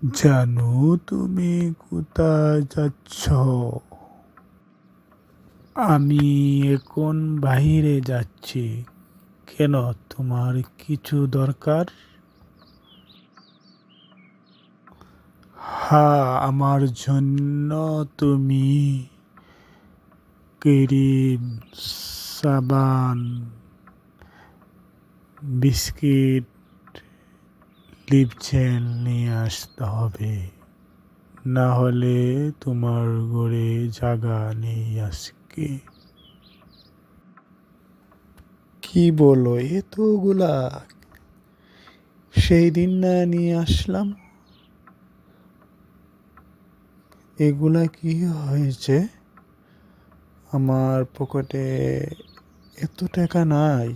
জানো তুমি কোথায় যাচ্ছ? আমি এখন বাইরে যাচ্ছি। কেন, তোমার কিছু দরকার? হ্যাঁ, আমার জন্য তুমি ক্রিম, সাবান, বিস্কিট, লিপ জেল নিয়ে আসতে হবে। না হলে তোমার ঘরে জায়গা নেই আজকে। কি বলো এতগুলা? সেই দিন না নিয়ে আসলাম? এগুলা কি হয়েছে? আমার পকেটে এত টাকা নাই।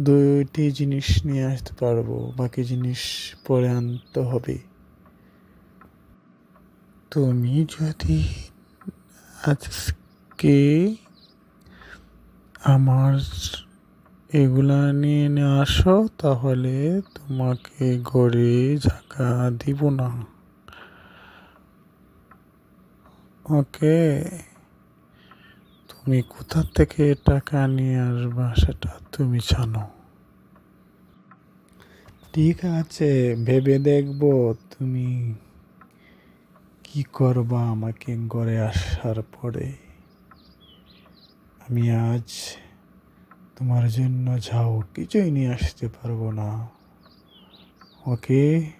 দুইটি জিনিস নিয়ে আসতে পারবো, বাকি জিনিস পরে আনতে হবে। তুমি যদি আজকে আমার এগুলা নিয়ে আসো তাহলে তোমাকে ঘরে জায়গা দিব না। ওকে? তুমি কোথা থেকে টাকা নিয়ে আসবা সেটা তুমি জানো। ঠিক আছে, ভেবে দেখবো তুমি কি করবা আমাকে ঘরে আসার পরে। আমি আজ তোমার জন্য যাও কিছুই নিয়ে আসতে পারবো না। ওকে,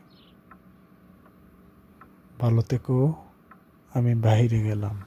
ভালো থেকো। আমি বাইরে গেলাম।